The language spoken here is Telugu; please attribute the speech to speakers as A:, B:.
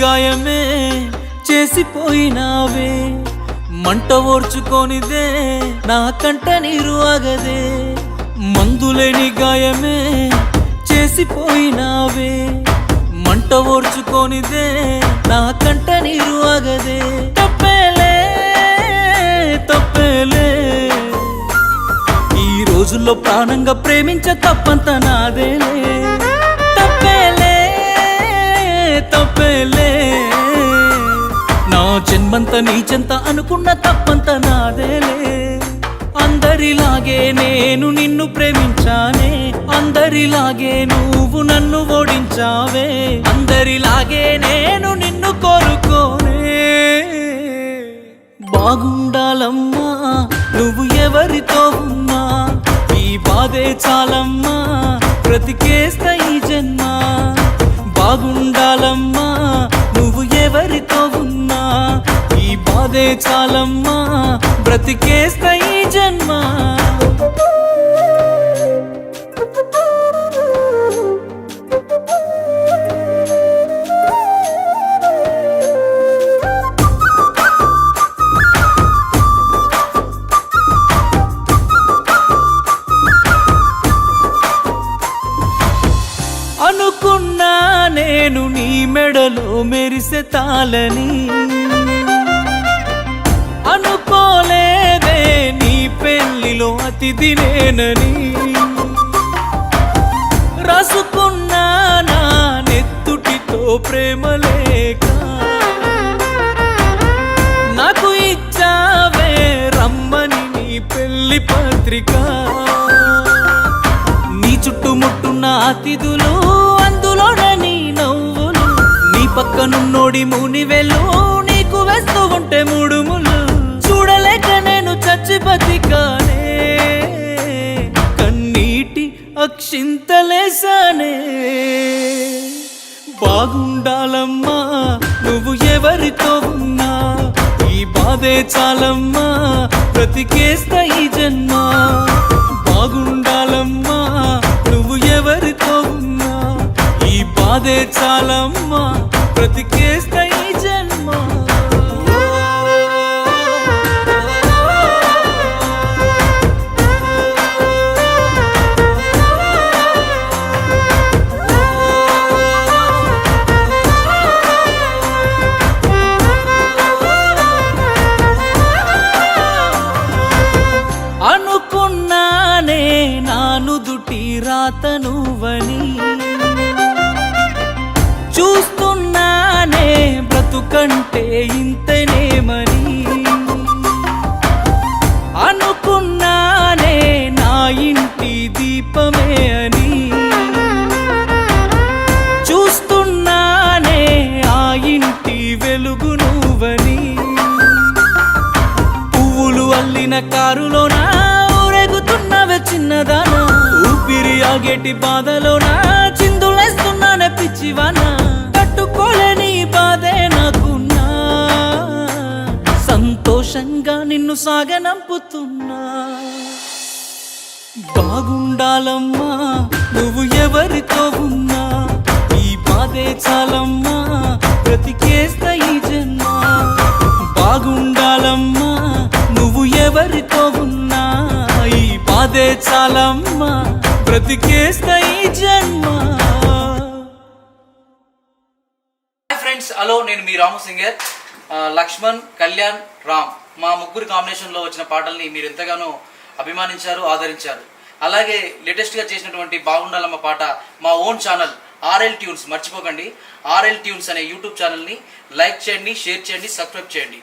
A: గాయమే చేసిపోయినావే, మంట ఓర్చుకోనిదే నా కంట నీరు ఆగదే. మందులేని గాయమే చేసిపోయినావే, మంట ఓర్చుకోనిదే నా కంట నీరు ఆగదే. తప్పేలే తప్పేలే, ఈ రోజుల్లో ప్రాణంగా ప్రేమించ తప్పంత నాదేలే. తప్పేలే తప్పేలే, నా జన్మంత నీ చెంత అనుకున్న తప్పంత నాదేలే. అందరిలాగే నేను నిన్ను ప్రేమించానే, అందరిలాగే నువ్వు నన్ను ఓడించావే. అందరిలాగే నేను నిన్ను కోరుకోనే. బాగుండాలమ్మా నువ్వు ఎవరితో ఉన్నా, ఈ బాధే చాలమ్మా బ్రతికేస్తా ఈ జన్మ. బాగుండాలమ్మా నువ్వు ఎవరితో ఉన్నా, ఈ బాధే చాలమ్మా బ్రతికేస్తా ఈ జన్మ. అనుకున్నా నేను నీ మెడలో మెరిసే తాళని, అనుకోలేదే నీ పెళ్లిలో అతిథి నేనని. రాసుకున్నా నా నెత్తుటితో ప్రేమ లేక, నాకు ఇచ్చావే రమ్మని నీ పెళ్లి పత్రిక. నీ చుట్టుముట్టున్న అతిథులు, అందులోనే నీ నవ్వులు, నీ పక్కనున్నోడి మునివెలు, నీకు వేస్తూ ఉంటే ముడుములు. చూడలేక నేను చచ్చి బతికానే, కన్నీటి అక్షింతలేసానే. బాగుండాలమ్మా నువ్వు ఎవరితో ఉన్నా, ఈ బాధే చాలమ్మా బ్రతికేస్తా ఈ జన్మ. బాగుండాలమ్మా నువ్వు ఎవరితో ఉన్నా, ఈ బాధే చాలమ్మా బ్రతికేస్తా ఈ జన్మ. అనుకున్నానే నాను దుటి రాత నువ్వని, చూస్తున్నానే బ్రతుకంటే ఇంతనేమని. అనుకున్నానే నా ఇంటి దీపమే అని, చూస్తున్నానే ఆ ఇంటి వెలుగు నువ్వని. పువ్వులు అల్లిన కారులోనా ఊరేగుతున్నవే చిన్నదానా, ఊపిరి ఆగేటి బాధలోనా చిందులేస్తున్నానే పిచ్చివానా. తట్టుకోలేని బాధే నాకున్నా, సంతోషంగా నిన్ను సాగనంపుతున్నా. బాగుండాలమ్మా నువ్వు ఎవరితో ఉన్నా, ఈ బాధే చాలమ్మా బ్రతికేస్తా ఈ జన్మ. బాగుండాలమ్మా నువ్వు ఎవరితో ఉన్నా, ఈ బాధే చాలమ్మా బ్రతికేస్తా ఈ జన్మ. ఫ్రెండ్స్, హలో, నేను మీ రాము సింగర్. లక్ష్మణ్, కళ్యాణ్, రామ్ మా ముగ్గురు కాంబినేషన్లో వచ్చిన పాటల్ని మీరు ఎంతగానో అభిమానించారు, ఆదరించారు. అలాగే లేటెస్ట్గా చేసినటువంటి బాగుండాలమ్మ పాట మా ఓన్ ఛానల్ ఆర్ఎల్ ట్యూన్స్, మర్చిపోకండి ఆర్ఎల్ ట్యూన్స్ అనే యూట్యూబ్ ఛానల్ని లైక్ చేయండి, షేర్ చేయండి, సబ్స్క్రైబ్ చేయండి.